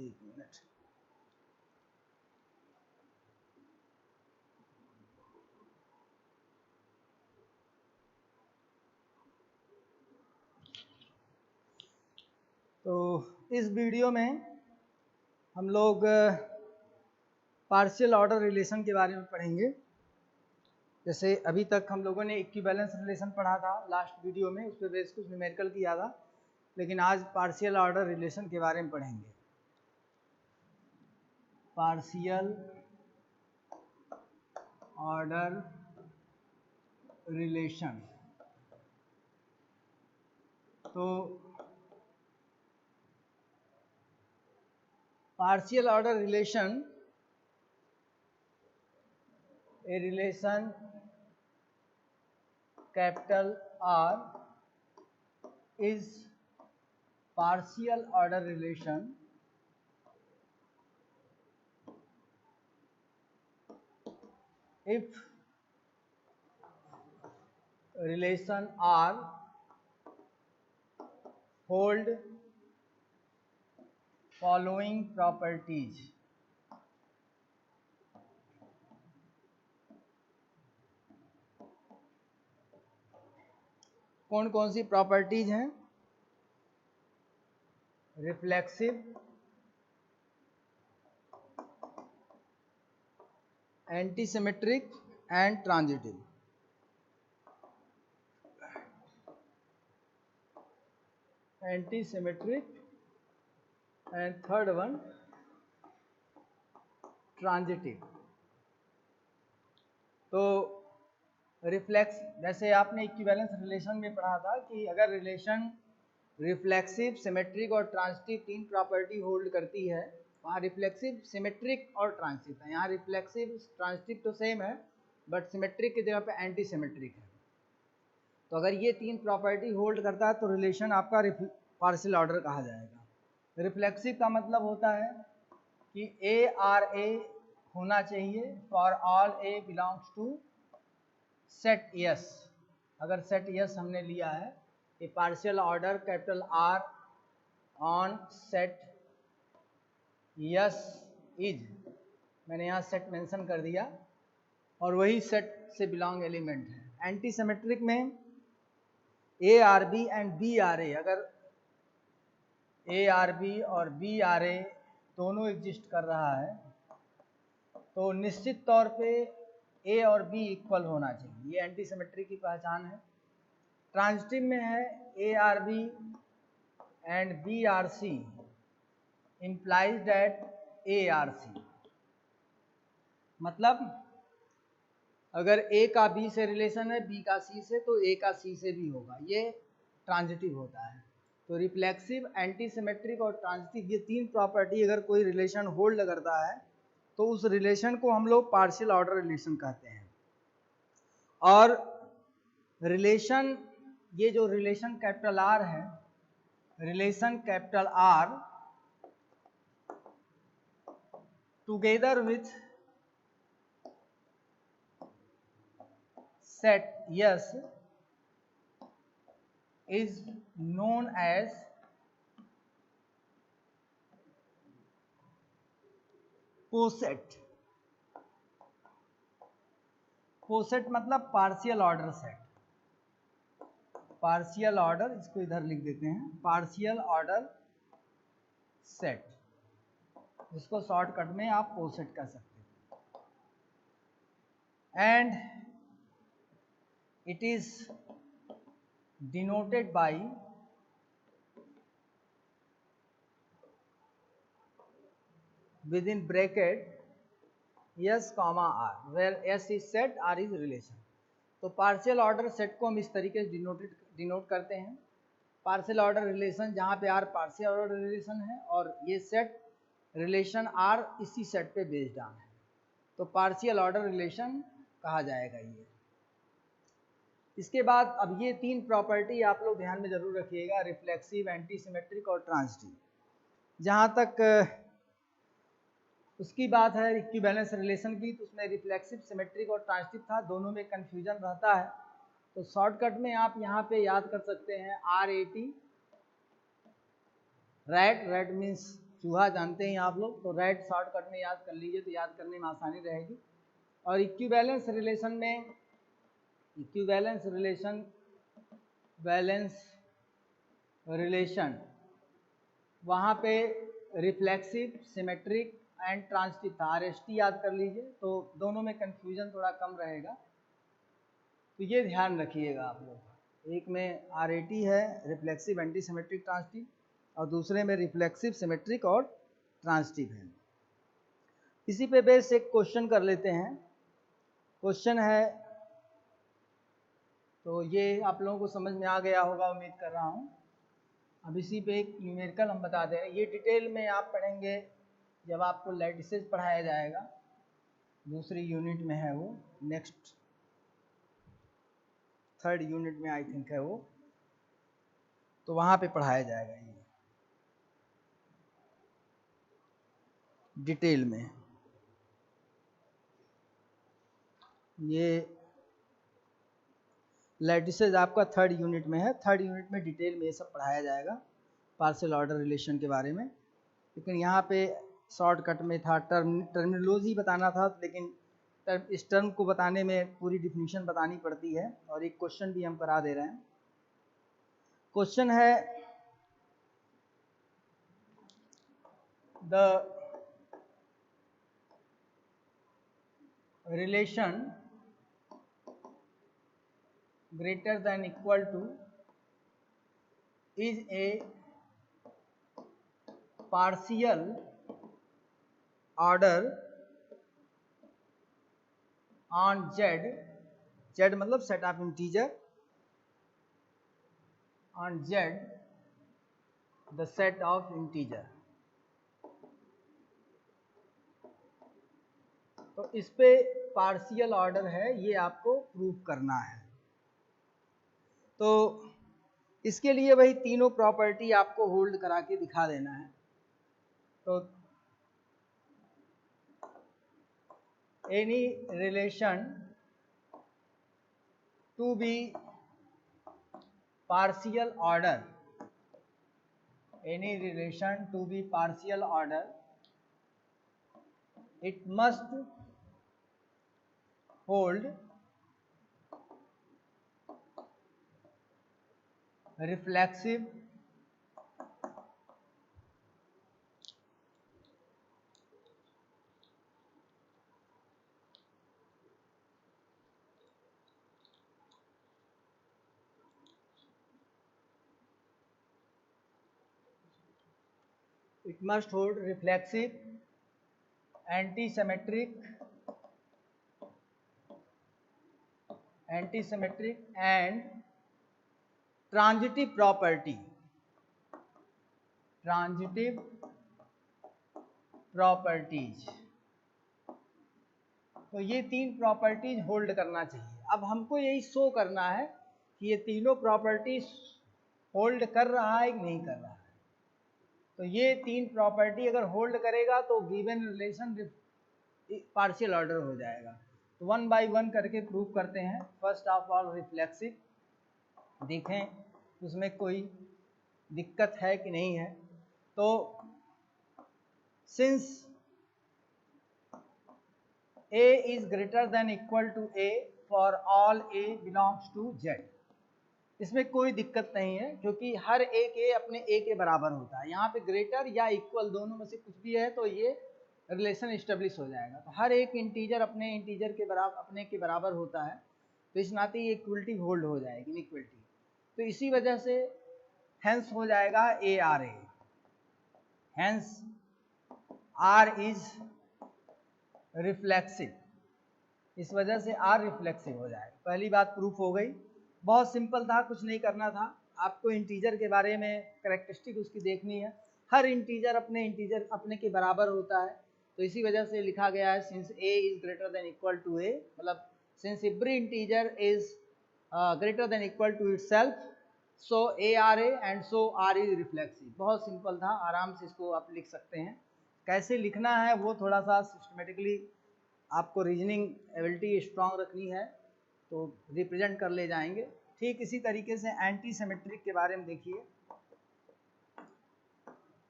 एक मिनट। तो इस वीडियो में हम लोग पार्शियल ऑर्डर रिलेशन के बारे में पढ़ेंगे। जैसे अभी तक हम लोगों ने इक्विवेलेंस रिलेशन पढ़ा था लास्ट वीडियो में, उस पर बेस कुछ न्यूमेरिकल किया था, लेकिन आज पार्शियल ऑर्डर रिलेशन के बारे में पढ़ेंगे। Partial order relation. तो partial order relation, a relation capital R is partial order relation if relation R hold following properties. कौन कौन सी प्रॉपर्टीज हैं? Reflexive, antisymmetric and transitive. Antisymmetric and third one transitive. तो reflex, जैसे आपने equivalence relation में पढ़ा था कि अगर रिलेशन रिफ्लेक्सिव, सिमेट्रिक और ट्रांजिटिव तीन प्रॉपर्टी होल्ड करती है, वहाँ रिफ्लेक्सिव, सिमेट्रिक और ट्रांजिटिव है। यहाँ रिफ्लेक्सिव ट्रांजिटिव तो सेम है, बट सिमेट्रिक की जगह पे एंटी सिमेट्रिक है। तो अगर ये तीन प्रॉपर्टी होल्ड करता है तो रिलेशन आपका पार्शियल ऑर्डर कहा जाएगा। रिफ्लेक्सिव का मतलब होता है कि ए आर ए होना चाहिए for all A belongs to set S. अगर सेट यस हमने लिया है कि partial order capital R on set S is, मैंने यहाँ सेट मेंशन कर दिया और वही सेट से बिलोंग एलिमेंट है। एंटी सिमेट्रिक में A R B and B R A, अगर ए आर बी और बी आर ए दोनों एग्जिस्ट कर रहा है तो निश्चित तौर पे ए और बी इक्वल होना चाहिए। ये एंटी सिमेट्रिक की पहचान है। ट्रांजिटिव में है A R B and B R C implies that A R C, मतलब अगर A का B से रिलेशन है, B का C से, तो A का C से भी होगा। ये ट्रांजिटिव होता है। तो रिफ्लेक्सिव, एंटी सिमेट्रिक और ट्रांजिटिव, ये तीन प्रॉपर्टी अगर कोई रिलेशन होल्ड करता है तो उस रिलेशन को हम लोग पार्शियल ऑर्डर रिलेशन कहते हैं। और रिलेशन, ये जो रिलेशन कैपिटल आर है, relation capital R together with set yes is known as poset. Poset मतलब partial order set. Partial order, इसको इधर लिख देते हैं, पार्शियल ऑर्डर सेट, जिसको शॉर्टकट में आप कोसेट कह सकते हैं। And it is denoted by within bracket S comma R, where S is set, R is relation. तो पार्शियल ऑर्डर सेट को हम इस तरीके से डिनोट करते हैं। पार्शियल ऑर्डर रिलेशन जहाँ पे आर पार्शियल ऑर्डर रिलेशन है और ये सेट रिलेशन आर इसी सेट पे बेस्ड ऑन है, तो पार्शियल ऑर्डर रिलेशन कहा जाएगा ये। इसके बाद अब ये तीन प्रॉपर्टी आप लोग ध्यान में जरूर रखिएगा, रिफ्लेक्सिव, एंटी सिमेट्रिक और ट्रांजिटिव। जहाँ तक उसकी बात है इक्विवेलेंस रिलेशन की, तो उसमें रिफ्लेक्सिव, सिमेट्रिक और ट्रांजिटिव था, दोनों में कन्फ्यूजन रहता है। तो शॉर्टकट में आप यहाँ पे याद कर सकते हैं RAT, रैट, रैट मीन्स चूहा जानते हैं आप लोग, तो रैट शॉर्टकट में याद कर लीजिए तो याद करने में आसानी रहेगी। और इक्विवेलेंस रिलेशन में, इक्विवेलेंस रिलेशन, बैलेंस रिलेशन, वहाँ पे रिफ्लेक्सिव, सिमेट्रिक एंड ट्रांजिटिव था, RST याद कर लीजिए तो दोनों में कंफ्यूजन थोड़ा कम रहेगा। तो ये ध्यान रखिएगा आप लोग, एक में RAT है, रिफ्लेक्सिव एंटी सिमेट्रिक ट्रांजिटिव, और दूसरे में रिफ्लेक्सिव, सिमेट्रिक और ट्रांजिटिव है। इसी पे बेस एक क्वेश्चन कर लेते हैं। क्वेश्चन है, तो ये आप लोगों को समझ में आ गया होगा उम्मीद कर रहा हूँ। अब इसी पे एक न्यूमेरिकल हम बता दे रहे हैं, ये डिटेल में आप पढ़ेंगे जब आपको लैटिसेस पढ़ाया जाएगा, दूसरी यूनिट में है वो, नेक्स्ट 3rd यूनिट में आई थिंक है वो, तो वहाँ पे पढ़ाया जाएगा ये डिटेल में। ये लैटिसेस आपका 3rd यूनिट में है, 3rd यूनिट में डिटेल में ये सब पढ़ाया जाएगा, पार्शियल ऑर्डर रिलेशन के बारे में। लेकिन यहाँ पे शॉर्टकट में था, टर्मिनोलॉजी बताना था, लेकिन इस टर्म को बताने में पूरी डिफिनीशन बतानी पड़ती है। और एक क्वेश्चन भी हम करा दे रहे हैं। क्वेश्चन है, the relation greater than equal to is a partial order on Z, Z मतलब set of integer, on Z the set of integer। तो इस पे पार्शियल ऑर्डर है, ये आपको प्रूव करना है। तो इसके लिए वही तीनों प्रॉपर्टी आपको होल्ड करा के दिखा देना है। तो any relation to be partial order, any relation to be partial order, it must hold reflexive, it must hold reflexive, anti-symmetric and transitive property, transitive properties। तो ये तीन प्रॉपर्टीज होल्ड करना चाहिए। अब हमको यही शो करना है कि ये तीनों प्रॉपर्टीज होल्ड कर रहा है कि नहीं कर रहा है। तो ये तीन प्रॉपर्टी अगर होल्ड करेगा तो गिवन रिलेशन पार्शियल ऑर्डर हो जाएगा। तो 1 बाय 1 करके प्रूव करते हैं। फर्स्ट ऑफ ऑल रिफ्लेक्सिव, देखें उसमें कोई दिक्कत है कि नहीं है। तो since A is greater than equal to A for all A belongs to Z, इसमें कोई दिक्कत नहीं है क्योंकि हर एक A अपने A के बराबर होता है। यहाँ पे ग्रेटर या इक्वल दोनों में से कुछ भी है तो ये रिलेशन इस्टेब्लिश हो जाएगा। तो हर एक इंटीजर अपने इंटीजर के बराबर, अपने के बराबर होता है, तो इस नाते ये इक्वलिटी होल्ड हो जाएगी, इनइक्वलिटी। तो इसी वजह से हेंस हो जाएगा ARA, hence R is reflexive, इस वजह से R रिफ्लेक्सिव हो जाएगा। पहली बात प्रूफ हो गई। बहुत सिंपल था, कुछ नहीं करना था। आपको इंटीजर के बारे में कैरेक्टरिस्टिक उसकी देखनी है। हर इंटीजर अपने के बराबर होता है, तो इसी वजह से लिखा गया है since A is greater than equal to A, मतलब since every integer is greater than equal to itself, so ARA and so R is reflexive. बहुत सिंपल था, आराम से इसको आप लिख सकते हैं। कैसे लिखना है वो थोड़ा सा सिस्टमेटिकली आपको रीजनिंग एबिलिटी स्ट्रांग रखनी है तो रिप्रेजेंट कर ले जाएंगे। ठीक इसी तरीके से एंटी सिमेट्रिक के बारे में देखिए।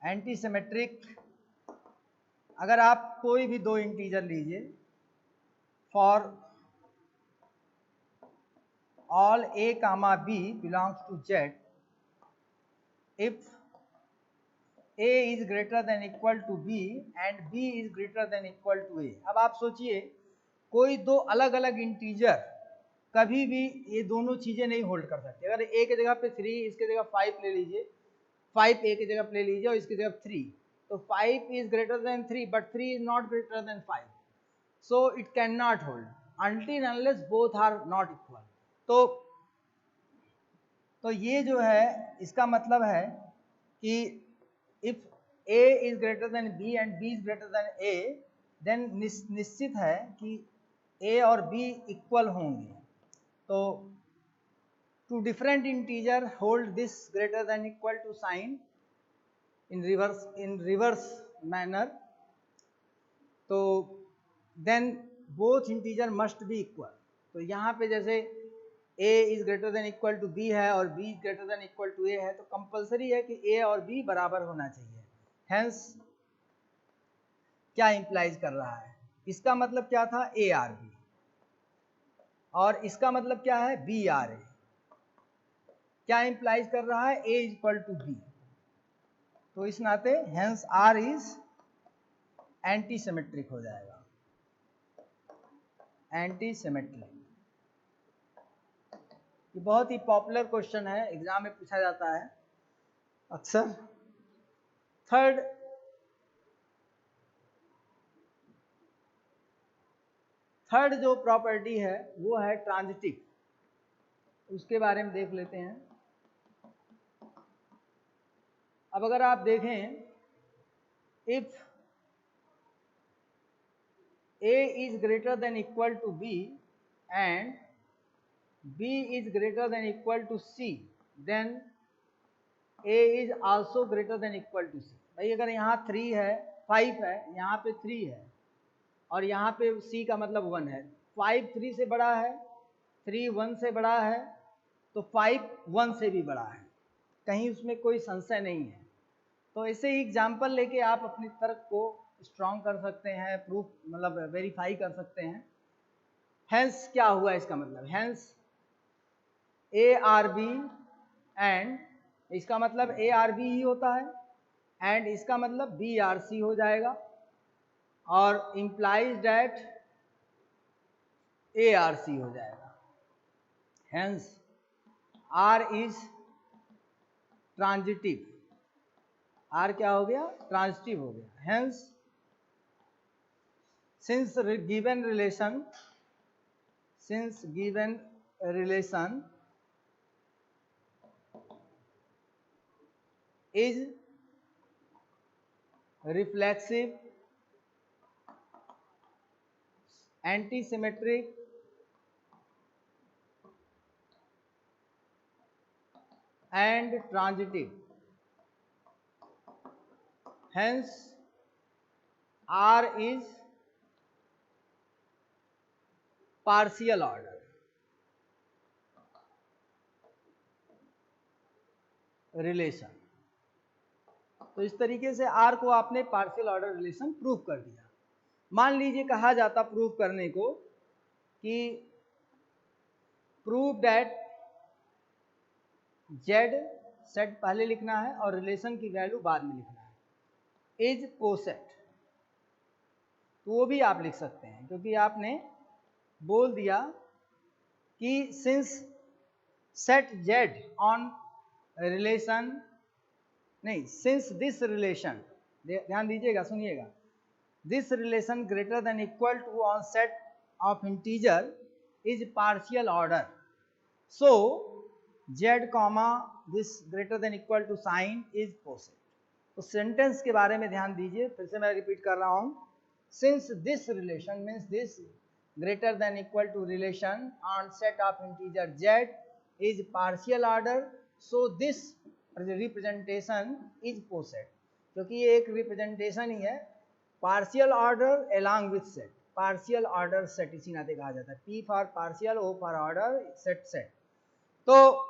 एंटी सिमेट्रिक, अगर आप कोई भी दो इंटीजर लीजिए, for all a comma b belongs to z, if a is greater than equal to b and b is greater than equal to a। अब आप सोचिए कोई दो अलग अलग इंटीजर कभी भी ये दोनों चीजें नहीं होल्ड कर सकते। अगर a की जगह पे 3, इसकी जगह 5 ले लीजिए, 5 a की जगह पे ले लीजिए और इसकी जगह 3, तो 5 is greater than 3 but 3 is not greater than 5, so it cannot hold until unless both are not equal। तो ये जो है इसका मतलब है कि if a is greater than b and b is greater than a, then निश्चित है कि a और b इक्वल होंगे। तो two different integer hold this greater than equal to sign in reverse manner, तो then both integer must be equal. तो यहाँ पे जैसे a is greater than equal to b है और b is greater than equal to a है, तो compulsory है कि a और b बराबर होना चाहिए। हेंस क्या इंप्लाइज कर रहा है, इसका मतलब क्या था a r b, और इसका मतलब क्या है b r a। क्या इंप्लाइज कर रहा है, a इक्वल टू b। तो इस नाते hence r is anti symmetric हो जाएगा, एंटी सिमेट्रिक। ये बहुत ही पॉपुलर क्वेश्चन है, एग्जाम में पूछा जाता है अक्सर। थर्ड जो प्रॉपर्टी है वो है ट्रांजिटिव, उसके बारे में देख लेते हैं। अब अगर आप देखें, if a is greater than equal to b and b is greater than equal to c, then a is also greater than equal to c। भाई अगर यहाँ 3 है, 5 है, यहाँ पे 3 है और यहाँ पे c का मतलब 1 है, 5 3 से बड़ा है, 3 1 से बड़ा है, तो 5 1 से भी बड़ा है, कहीं उसमें कोई संशय नहीं है। तो ऐसे ही एग्जाम्पल लेके आप अपनी तर्क को स्ट्रॉन्ग कर सकते हैं, प्रूफ मतलब वेरीफाई कर सकते हैं। हेंस क्या हुआ इसका मतलब, hence A R B and, इसका मतलब ए आर बी ही होता है, एंड इसका मतलब बी आर सी हो जाएगा, और implies that A R C हो जाएगा। Hence R is transitive, R क्या हो गया, ट्रांजिटिव हो गया। हेंस since given relation is reflexive, antisymmetric, and transitive, hence R is partial order relation. तो इस तरीके से आर को आपने पार्शियल ऑर्डर रिलेशन प्रूव कर दिया। मान लीजिए कहा जाता प्रूव करने को कि प्रूव दैट जेड सेट पहले लिखना है और रिलेशन की वैल्यू बाद में लिखना है, इज कोसेट, तो वो भी आप लिख सकते हैं, क्योंकि आपने बोल दिया कि since set Z on relation, नहीं, सिंस दिस रिलेशन, ध्यान दीजिएगा, सुनिएगा, this relation greater than equal to on set of integer is partial order, so Z comma this greater than equal to sign is poset. तो sentence के बारे में ध्यान दीजिए, फिर से मैं रिपीट कर रहा हूं, since this relation means this greater than equal to relation on set of integer z is partial order, so this representation is coset, क्योंकि ये एक रिप्रेजेंटेशन ही है, partial order along with set, partial order set इसी नाते कहा जाता है, P for partial, O for order, set set. तो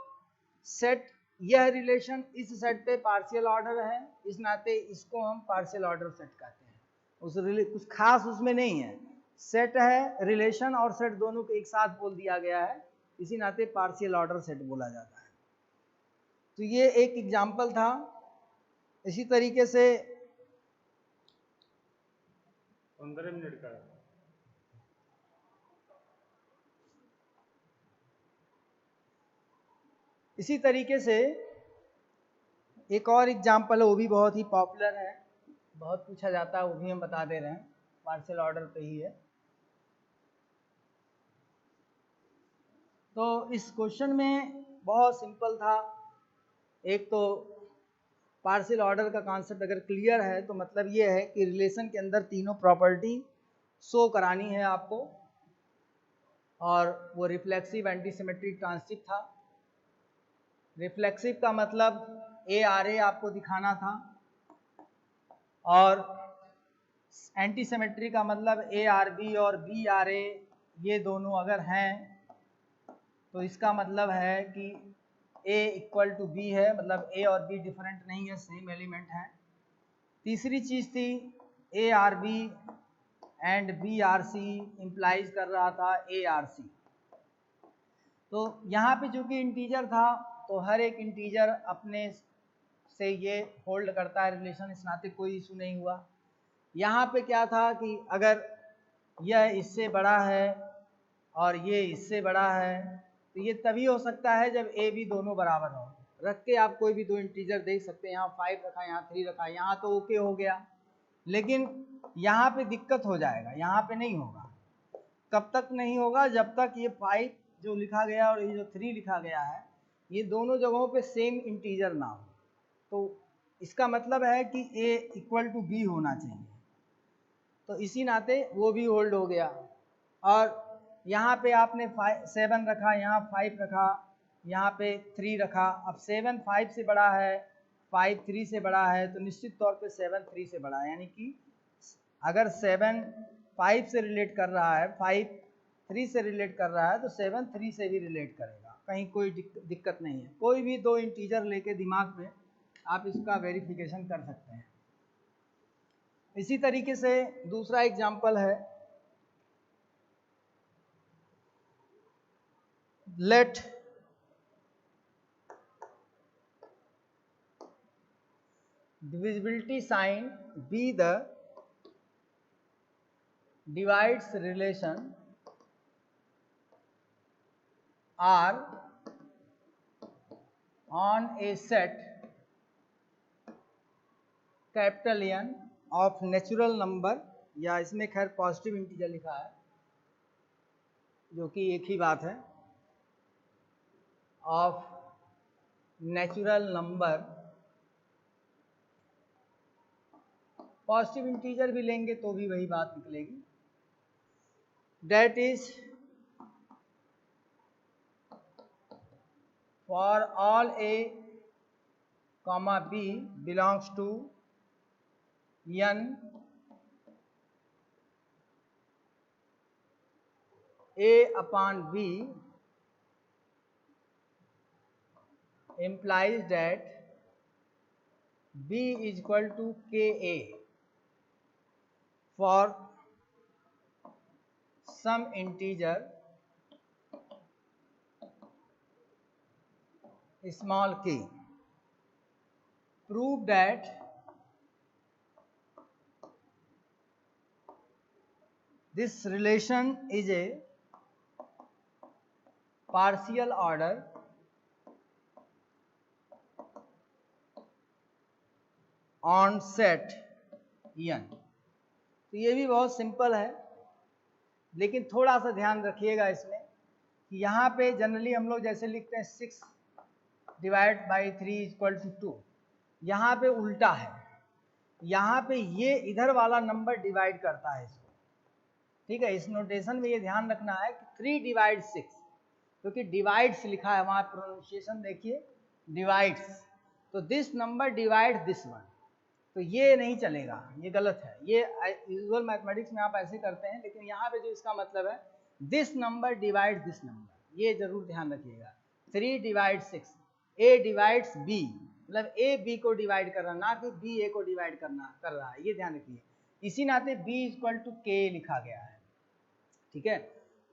सेट यह रिलेशन इस सेट पे पार्शियल ऑर्डर है, इस नाते इसको हम पार्शियल ऑर्डर सेट कहते हैं। कुछ खास उसमें नहीं है, सेट है, रिलेशन और सेट दोनों को एक साथ बोल दिया गया है, इसी नाते पार्शियल ऑर्डर सेट बोला जाता है। तो ये एक एग्जाम्पल था। इसी तरीके से 15 मिनट का इसी तरीके से एक और एग्जाम्पल है, वो भी बहुत ही पॉपुलर है, बहुत पूछा जाता है, वो भी हम बता दे रहे हैं, पार्शियल ऑर्डर पे ही है। तो इस क्वेश्चन में बहुत सिंपल था। एक तो पार्शियल ऑर्डर का कॉन्सेप्ट अगर क्लियर है तो मतलब ये है कि रिलेशन के अंदर तीनों प्रॉपर्टी शो करानी है आपको, और वो रिफ्लेक्सिव, एंटी सिमेट्रिक, ट्रांजिटिव था। रिफ्लेक्सिव का मतलब ए आर ए आपको दिखाना था, और एंटी सिमेट्री का मतलब ए आर बी और बी आर ए ये दोनों अगर हैं तो इसका मतलब है कि A इक्वल टू बी है, मतलब A और B डिफरेंट नहीं है, सेम एलिमेंट है। तीसरी चीज थी A R B and B R C implies कर रहा था ए आर सी। तो यहाँ पे चूंकि इंटीजर था तो हर एक इंटीजर अपने से ये होल्ड करता है रिलेशन, इस नाते कोई इशू नहीं हुआ। यहाँ पे क्या था कि अगर यह इससे बड़ा है और ये इससे बड़ा है तो ये तभी हो सकता है जब ए बी दोनों बराबर हो। रख के आप कोई भी दो इंटीजर देख सकते हैं, यहाँ 5 रखा, यहाँ 3 रखा, यहाँ तो ओके हो गया, लेकिन यहाँ पे दिक्कत हो जाएगा, यहाँ पे नहीं होगा। कब तक नहीं होगा? जब तक ये 5 जो लिखा गया और ये जो 3 लिखा गया है ये दोनों जगहों पे सेम इंटीजर ना हो। तो इसका मतलब है कि a इक्वल टू बी होना चाहिए, तो इसी नाते वो भी होल्ड हो गया। और यहाँ पे आपने 7 रखा, यहाँ 5 रखा, यहाँ पे 3 रखा। अब 7 5 से बड़ा है, 5 3 से बड़ा है, तो निश्चित तौर पे 7 3 से बड़ा है। यानी कि अगर 7 5 से रिलेट कर रहा है, 5 3 से रिलेट कर रहा है, तो 7 3 से भी रिलेट करेगा, कहीं कोई दिक्कत नहीं है। कोई भी दो इंटीजर लेके दिमाग में आप इसका वेरिफिकेशन कर सकते हैं। इसी तरीके से दूसरा एग्जाम्पल है, let divisibility sign be the divides relation R on a set capital N of natural number, या इसमें खैर पॉजिटिव इंटीजर लिखा है जो कि एक ही बात है, of natural number. Positive integer भी लेंगे तो भी वही बात निकलेगी। That is for all a comma b belongs to n a upon b implies that b is equal to ka for some integer small k. Prove that this relation is a partial order on set n। तो ये भी बहुत simple है, लेकिन थोड़ा सा ध्यान रखिएगा इसमें कि यहाँ पे जनरली हम लोग जैसे लिखते हैं 6 डिवाइड बाई 3 इक्वल टू 2, यहाँ पे उल्टा है। यहाँ पे ये इधर वाला नंबर डिवाइड करता है इसको, ठीक है। इस नोटेशन में ये ध्यान रखना है कि 3 डिवाइड 6, क्योंकि डिवाइड्स लिखा है वहाँ, प्रोनाउंसिएशन देखिए डिवाइड्स, तो this number divide this one, तो ये नहीं चलेगा, ये गलत है। ये यूजुअल मैथमेटिक्स में आप ऐसे करते हैं, लेकिन यहाँ पे जो इसका मतलब है this number divide this number, ये जरूर ध्यान रखिएगा। 3 डिवाइड 6, ए डिवाइड्स बी, मतलब ए बी को डिवाइड कर रहा, ना कि बी ए को डिवाइड कर रहा है, ये ध्यान रखिए। इसी नाते बी इक्वल टू के लिखा गया है, ठीक है,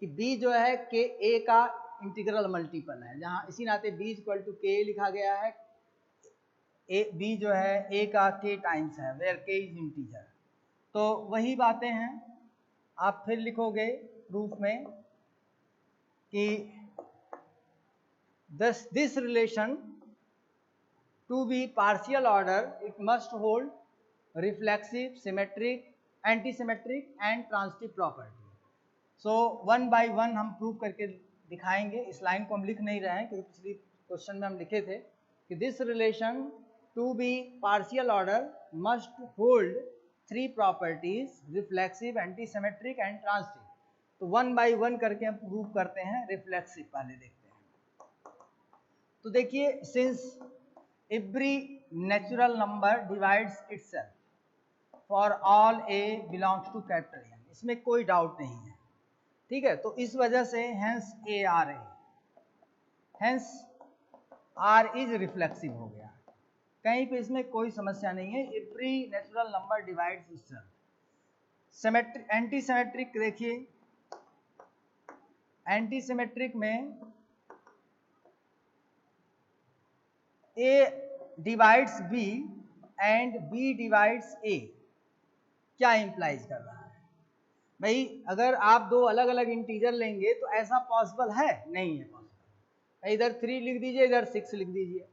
कि बी जो है के ए का इंटीग्रल मल्टीपल है, जहां इसी नाते बी इक्वल टू के लिखा गया है। ए बी जो है ए का के टाइम्स है, वेयर के इज इंटीजर। तो वही बातें हैं, आप फिर लिखोगे प्रूफ में कि this relation to be partial order it must hold reflexive, symmetric, anti symmetric and transitive property. So one by one हम प्रूव करके दिखाएंगे। इस लाइन को हम लिख नहीं रहे हैं क्योंकि पिछली क्वेश्चन में हम लिखे थे कि this relation to be partial order must hold three properties, reflexive, antisymmetric and transitive. तो वन बाय वन करके हम प्रूव करते हैं। रिफ्लेक्सिव पहले देखते हैं। तो देखिए, since every natural number divides itself for all A belongs to capital N, इसमें कोई डाउट नहीं है, ठीक है। तो इस वजह से hence A R A, hence R is reflexive हो गया, कहीं पे इसमें कोई समस्या नहीं है। Every natural number divides itself. Symmetric, anti symmetric देखिए, एंटी सिमेट्रिक में A divides B and B divides A, क्या इंप्लाइज कर रहा है भाई? अगर आप दो अलग अलग इंटीजर लेंगे तो ऐसा पॉसिबल है? नहीं है पॉसिबल। इधर 3 लिख दीजिए, इधर 6 लिख दीजिए।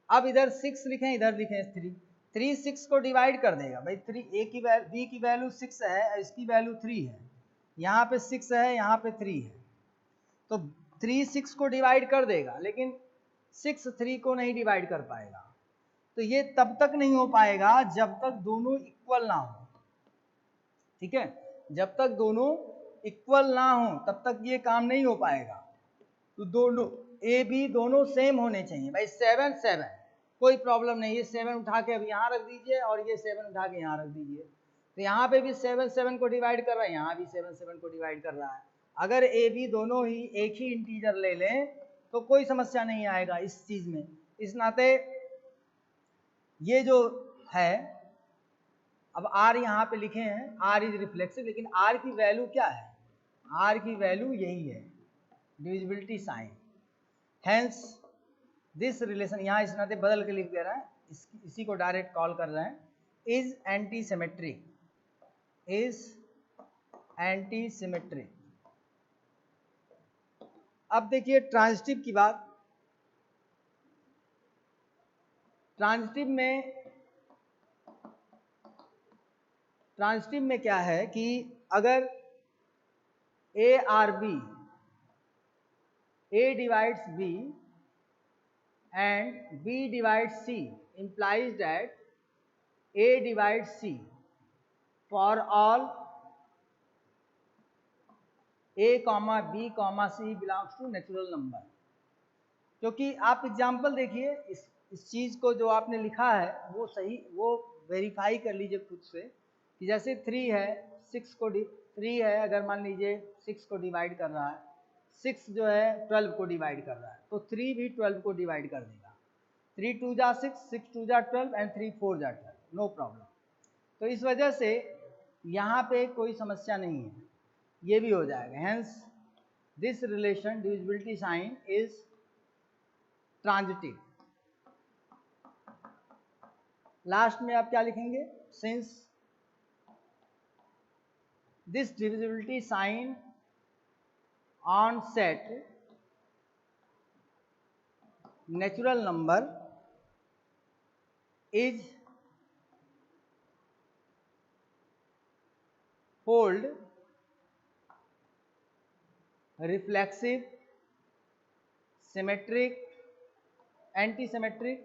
अब इधर 6 लिखें, इधर लिखें 3, 3 6 को डिवाइड कर देगा भाई। 3 ए की वैल्यू, बी की वैल्यू 6 है, इसकी वैल्यू 3 है, यहाँ पे 6 है, यहाँ पे 3 है, तो 3 6 को डिवाइड कर देगा, लेकिन 6 3 को नहीं डिवाइड कर पाएगा। तो ये तब तक नहीं हो पाएगा जब तक दोनों इक्वल ना हो, ठीक है। जब तक दोनों इक्वल ना हो तब तक ये काम नहीं हो पाएगा। तो दोनों ए बी दोनों सेम होने चाहिए भाई। 7 7 कोई प्रॉब्लम नहीं, ये 7 उठा के अब यहाँ रख दीजिए और ये 7 उठा के यहाँ रख दीजिए। तो यहाँ पे भी 7 7 को डिवाइड कर रहा है, यहाँ भी 7 7 को डिवाइड कर रहा है। अगर ए बी दोनों ही एक ही इंटीजर ले लें तो कोई समस्या नहीं आएगा इस चीज में। इस नाते ये जो है, अब आर यहाँ पे लिखे हैं, आर इज रिफ्लेक्सिव, लेकिन आर की वैल्यू क्या है? आर की वैल्यू यही है, divisibility sign. Hence this relation, यहाँ इस नाते बदल के लिख दे रहा है, इसी को डायरेक्ट कॉल कर रहे हैं, is anti symmetric, is anti symmetric. अब देखिए ट्रांजिटिव की बात। ट्रांजिटिव में क्या है कि अगर A R B, A divides B and B divides C implies that A divides C for all A, B, C belongs to natural number। क्योंकि आप एग्जाम्पल देखिए, इस चीज को जो आपने लिखा है वो सही, वो वेरीफाई कर लीजिए खुद से कि जैसे 3 है, 6 को 3 है, अगर मान लीजिए 6 को डिवाइड कर रहा है, 6 जो है 12 को डिवाइड कर रहा है, तो 3 भी 12 को डिवाइड कर देगा। 3 2 जा 6, 6 2 जा 12 एंड 3 4 जा 12, नो प्रॉब्लम। तो इस वजह से यहाँ पे कोई समस्या नहीं है, ये भी हो जाएगा। Hence this relation divisibility sign is transitive. Last में आप क्या लिखेंगे? Since this divisibility sign on set natural number is hold reflexive, symmetric, anti-symmetric,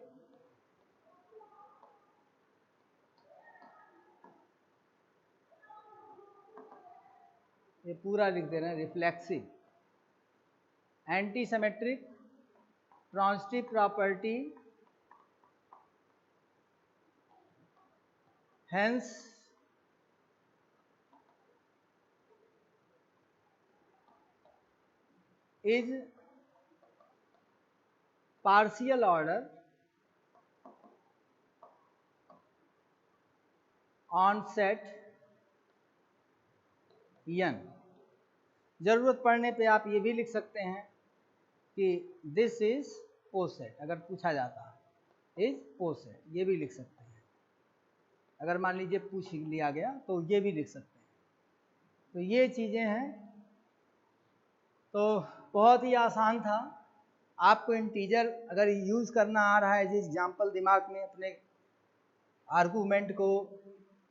ये पूरा लिख दे रहे हैं, reflexive, anti symmetric, transitive property, hence is partial order on set n। जरूरत पड़ने पे आप ये भी लिख सकते हैं कि दिस इज पोसेट, अगर पूछा जाता है इज पोसेट, ये भी लिख सकते हैं। अगर मान लीजिए पूछ लिया गया तो ये भी लिख सकते हैं। तो ये चीज़ें हैं। तो बहुत ही आसान था। आपको इंटीजर अगर यूज़ करना आ रहा है एज एग्जाम्पल दिमाग में, अपने आर्गूमेंट को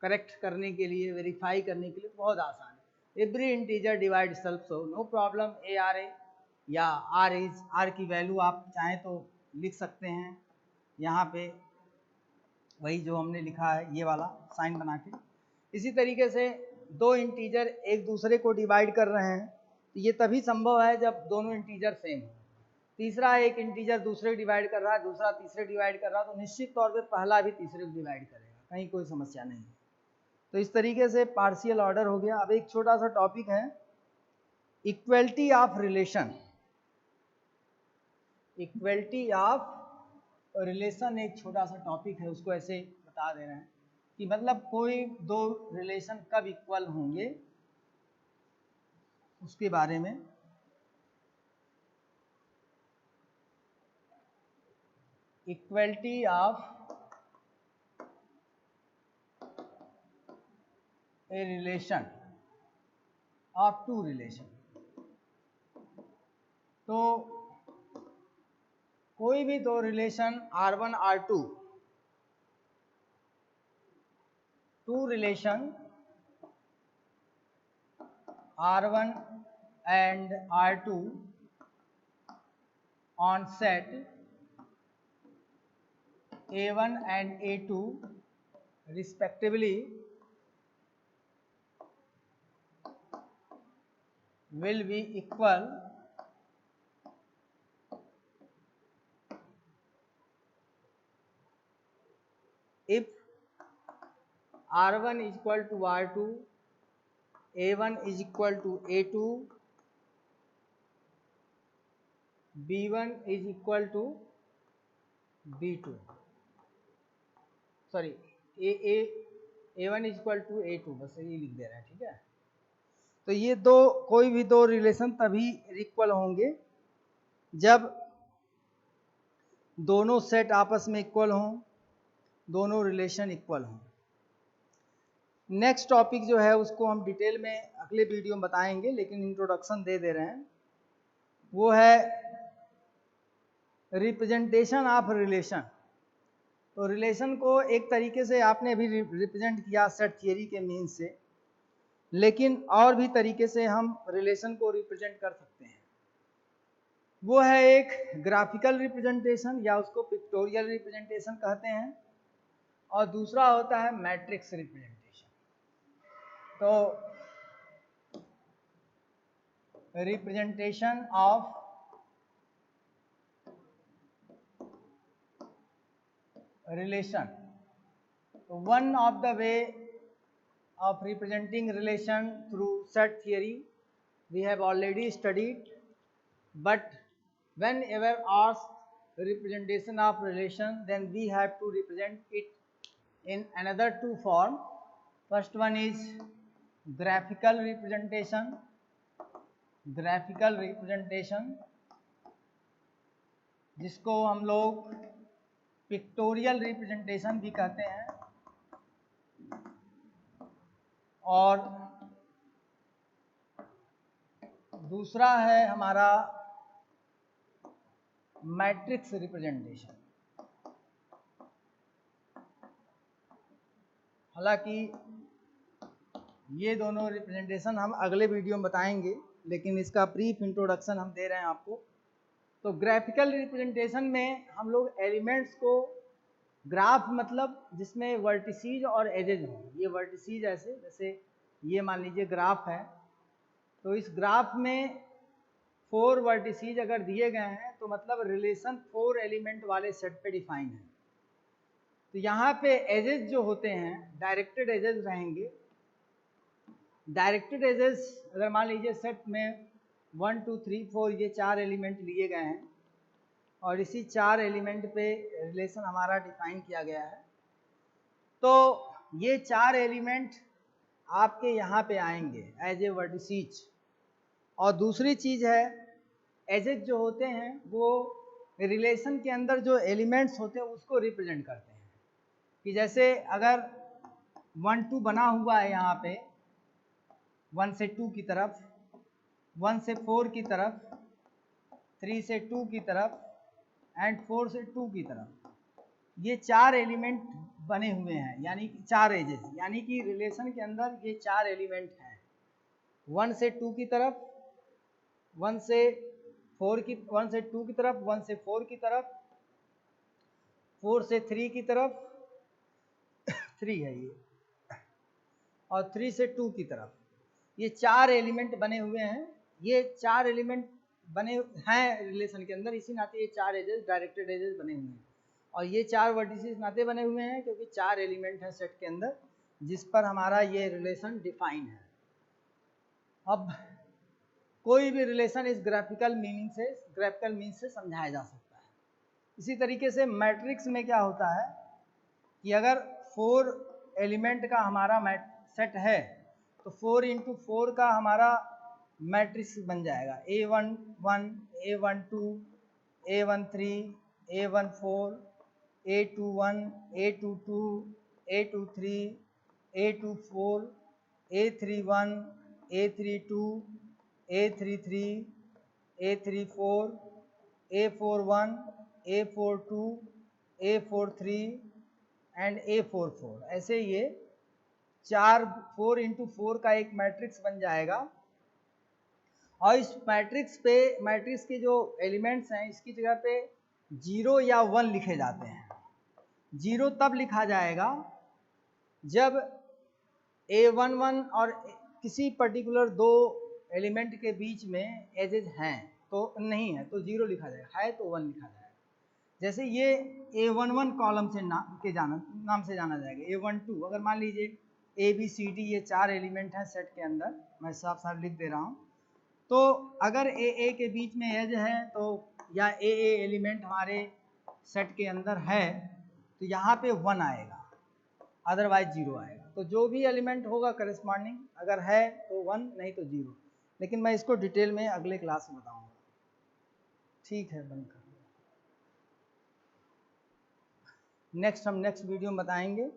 करेक्ट करने के लिए, वेरीफाई करने के लिए बहुत आसान है। Every integer divide self, so no problem. ARA या आर की वैल्यू आप चाहें तो लिख सकते हैं यहाँ पे, वही जो हमने लिखा है ये वाला साइन बना के। इसी तरीके से दो इंटीजर एक दूसरे को डिवाइड कर रहे हैं तो ये तभी संभव है जब दोनों इंटीजर सेम हो। तीसरा एक इंटीजर दूसरे को डिवाइड कर रहा है, दूसरा तीसरे डिवाइड कर रहा है, तो निश्चित तौर पे पहला भी तीसरे को डिवाइड करेगा, कहीं कोई समस्या नहीं है। तो इस तरीके से पार्शियल ऑर्डर हो गया। अब एक छोटा सा टॉपिक है equality of relation. Equality of relation एक छोटा सा टॉपिक है, उसको ऐसे बता दे रहे हैं कि मतलब कोई दो रिलेशन कब इक्वल होंगे, उसके बारे में। Equality of a relation of two relation. तो कोई भी दो relation R1 R2, two relation R1 and R2 on set A1 and A2 respectively will be equal if R1 is equal to R2, A1 is equal to A2, B1 is equal to B2, sorry A1 is equal to A2, बस ये लिख दे रहे हैं, ठीक है। तो ये दो, कोई भी दो रिलेशन तभी इक्वल होंगे जब दोनों सेट आपस में इक्वल हों, दोनों रिलेशन इक्वल हों। नेक्स्ट टॉपिक जो है उसको हम डिटेल में अगले वीडियो में बताएंगे, लेकिन इंट्रोडक्शन दे दे रहे हैं। वो है रिप्रेजेंटेशन ऑफ रिलेशन। तो रिलेशन को एक तरीके से आपने अभी रिप्रेजेंट किया सेट थियरी के मीन्स से, लेकिन और भी तरीके से हम रिलेशन को रिप्रेजेंट कर सकते हैं। वो है एक ग्राफिकल रिप्रेजेंटेशन या उसको पिक्टोरियल रिप्रेजेंटेशन कहते हैं, और दूसरा होता है मैट्रिक्स रिप्रेजेंटेशन। तो representation of relation. So one of the way of representing relation through set theory we have already studied, but whenever asked representation of relation, then we have to represent it in another two form. First one is graphical representation. graphical representation जिसको हम लोग pictorial representation भी कहते हैं, और दूसरा है हमारा मैट्रिक्स रिप्रेजेंटेशन। हालांकि ये दोनों रिप्रेजेंटेशन हम अगले वीडियो में बताएंगे, लेकिन इसका ब्रीफ इंट्रोडक्शन हम दे रहे हैं आपको। तो ग्राफिकल रिप्रेजेंटेशन में हम लोग एलिमेंट्स को, ग्राफ मतलब जिसमें वर्टिसीज और एजेज हों। ये वर्टिसीज ऐसे, जैसे ये मान लीजिए ग्राफ है, तो इस ग्राफ में 4 वर्टिसीज अगर दिए गए हैं तो मतलब रिलेशन 4 एलिमेंट वाले सेट पे डिफाइन है। तो यहाँ पे एजेस जो होते हैं डायरेक्टेड एजेस रहेंगे। डायरेक्टेड एजेस अगर मान लीजिए सेट में 1 2 3 4 ये 4 एलिमेंट लिए गए हैं, और इसी 4 एलिमेंट पे रिलेशन हमारा डिफाइन किया गया है। तो ये 4 एलिमेंट आपके यहाँ पे आएंगे एज ए वर्टिसीज। और दूसरी चीज़ है, एजेस जो होते हैं वो रिलेशन के अंदर जो एलिमेंट्स होते हैं उसको रिप्रेजेंट करते हैं। कि जैसे अगर 1 2 बना हुआ है यहाँ पे 1 से 2 की तरफ, 1 से 4 की तरफ, 3 से 2 की तरफ एंड 4 से 2 की तरफ, ये 4 एलिमेंट बने हुए हैं, यानी 4 एजेस, यानी कि रिलेशन के अंदर ये 4 एलिमेंट हैं। 1 से 2 की तरफ, 1 से 2 की तरफ, 1 से 4 की तरफ, 4 से 3 की तरफ 3 है ये, और 3 से 2 की तरफ, ये 4 एलिमेंट बने हुए हैं। ये 4 एलिमेंट बने हैं रिलेशन के अंदर, इसी नाते ये 4 एजेस डायरेक्टेड एजेस बने हुए हैं। और ये 4 वर्टिसेस नाते बने हुए हैं क्योंकि 4 एलिमेंट हैं सेट के अंदर जिस पर हमारा ये रिलेशन डिफाइन है। अब कोई भी रिलेशन इस ग्राफिकल मीन से समझाया जा सकता है। इसी तरीके से मैट्रिक्स में क्या होता है कि अगर 4 एलिमेंट का हमारा सेट है तो 4 इंटू 4 का हमारा मैट्रिक्स बन जाएगा A11, A12, A13, A14, A21, A22, A23, A24, A31, A32, A33, A34, A41, A42, A43 and A44। ऐसे ये 4 इंटू 4 का एक मैट्रिक्स बन जाएगा। और इस मैट्रिक्स के जो एलिमेंट्स हैं इसकी जगह पे 0 या 1 लिखे जाते हैं। 0 तब लिखा जाएगा जब A11 और किसी पर्टिकुलर 2 एलिमेंट के बीच में एजेस हैं, तो नहीं है तो 0 लिखा जाएगा, है तो 1 लिखा जाएगा। जैसे ये A11 कॉलम से नाम से जाना जाएगा। A12 अगर मान लीजिए ABCD ये 4 एलिमेंट हैं सेट के अंदर, मैं साफ साफ लिख दे रहा हूँ। तो अगर AA के बीच में एज है तो या AA एलिमेंट हमारे सेट के अंदर है तो यहाँ पे 1 आएगा, अदरवाइज 0 आएगा। तो जो भी एलिमेंट होगा करस्पॉन्डिंग, अगर है तो 1, नहीं तो 0। लेकिन मैं इसको डिटेल में अगले क्लास में बताऊंगा। ठीक है, बंद कर। नेक्स्ट वीडियो में बताएंगे